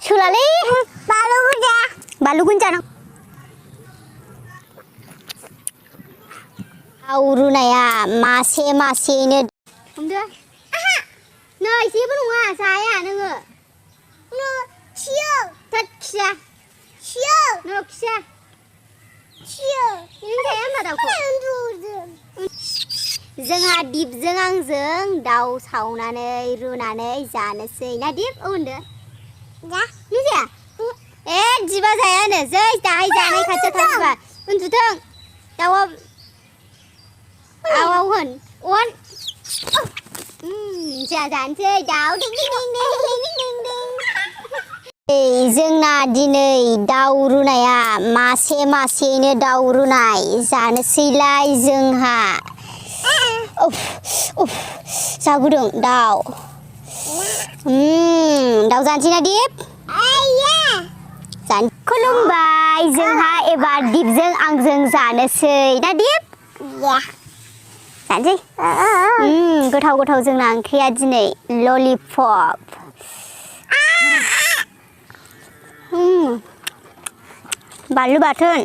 Sulali. Balu gunja no. Aurunaya mase ini. Udah. Nah, siapa nunggu saya nunggu. No, siapa? Tak siapa? No, siapa? Ini saya mana tahu. Jwngha Bujwng Angjwng daw sawnane runane जानोसै ना दिप उन्दो जा नुजाया जिबा जायानो जै दाहाय जानाय खाथियाव थांबा उन्दुथों दाउआ आवाव होन अन जानोसै दाउ दिं दिं दिं दिं दिं दिं जोंना दिनै दाउ रुनाया मासेयैनो दाउ रुनाय जानोसैलाय जोंहा जा गुदुं दाउ दाउ जानोसै ना दिप खुलुमबाय जोंहा एबार दिपजों आंजों जानोसै ना दिप जानोसै गोथाव जोंना ओंख्रिया दिनै ललिपप बानलु बाथोन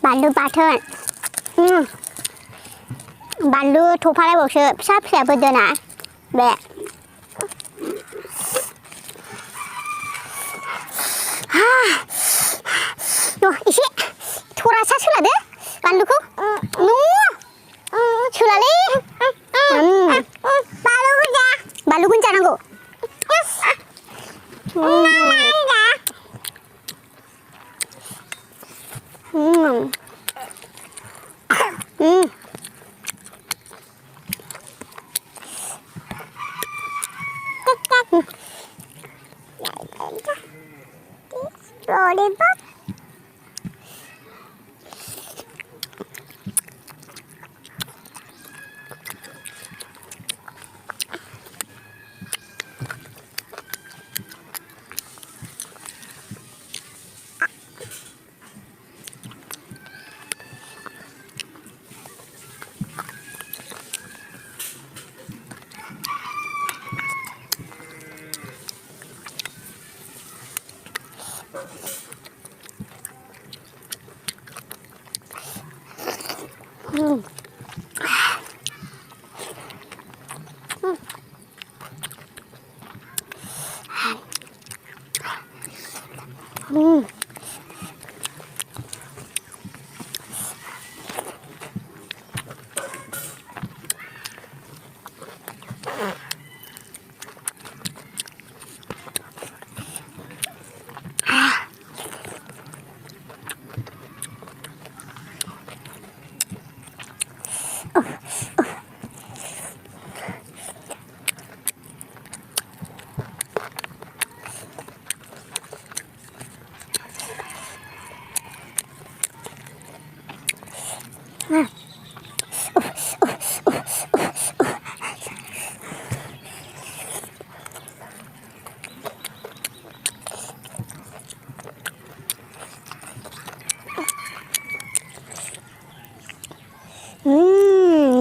बानलु बाथोन बानलु थफालायबावसो फिसा फिसाबो दोना बे एसे थरासा सोलादो बानलुखौ सोलालै बानलु गुन जानांगौ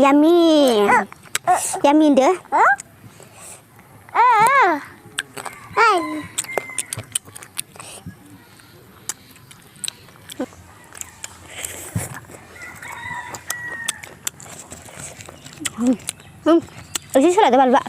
Yummy. Yummy deh. Isi sudah ada balba.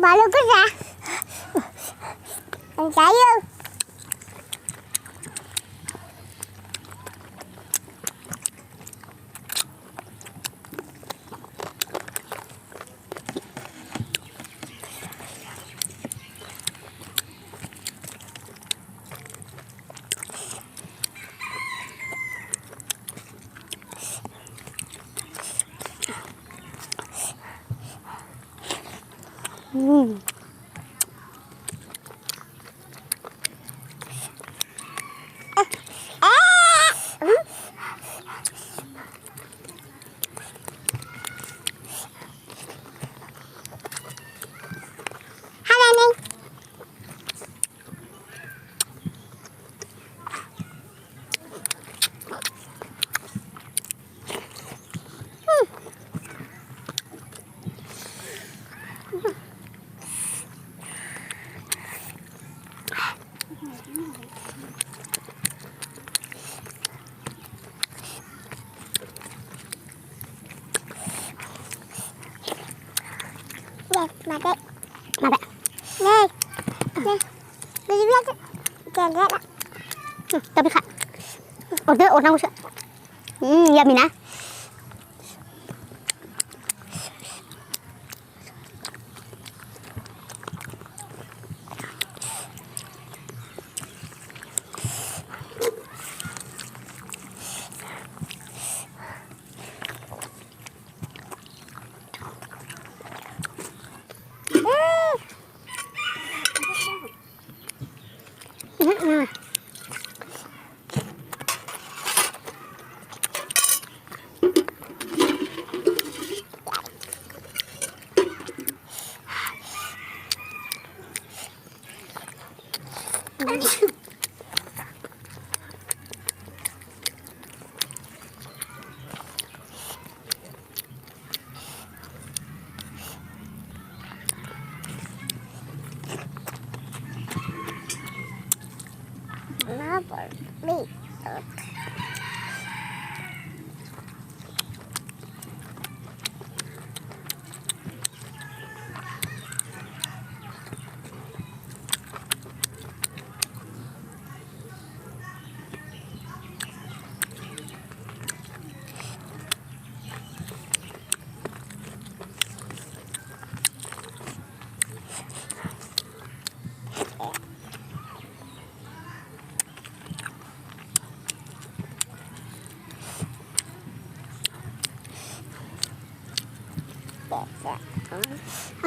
Baru kerja. Saya. Mà đây. Đây. Đây. Bây giờ chèn ra đó. Tapi kak. Order orang usah. Ya Mina. Never me.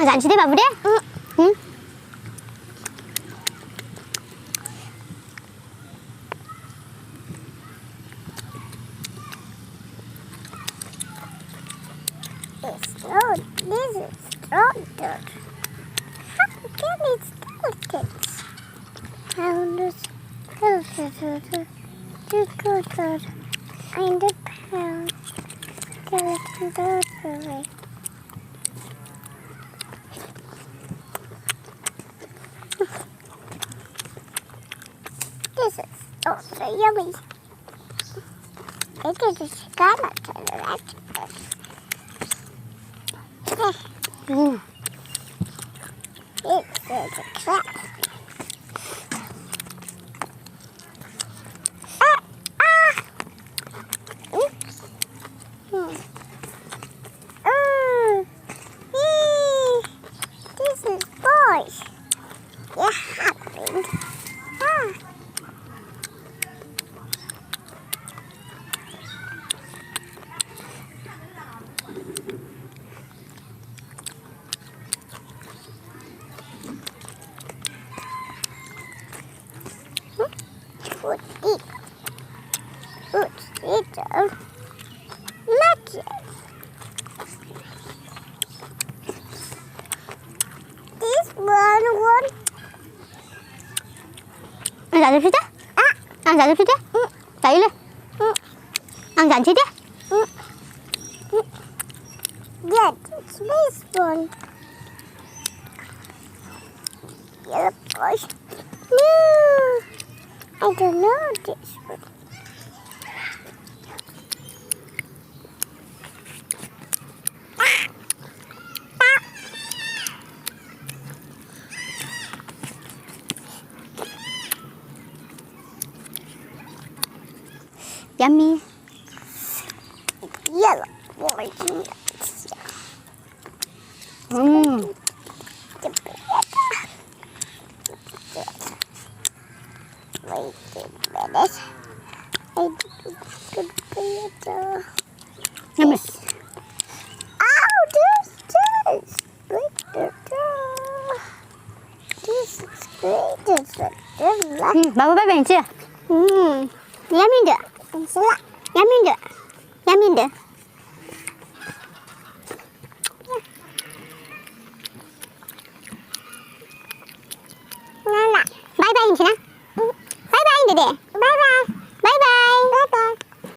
Dặn chị đấy Babu đấy. It's not. This is stronger. How can it skeletons? How does skeleton find a pound skeleton away? This is so yummy. It is a skeleton, right? It's a trap. This is boys. You're having. This one. Ăn dặn gì thế? Ăn dặn gì thế? Chạy lên. Ăn dặn gì thế? Yeah, it's this one. Yeah, boy. No, I don't know this one. Yummy. Yellow. Yummy. Ow, this. Babu bye bye chưa? Yamin được. Yamin được. Yamin được. Bye bye Inchina. Bye bye Dede.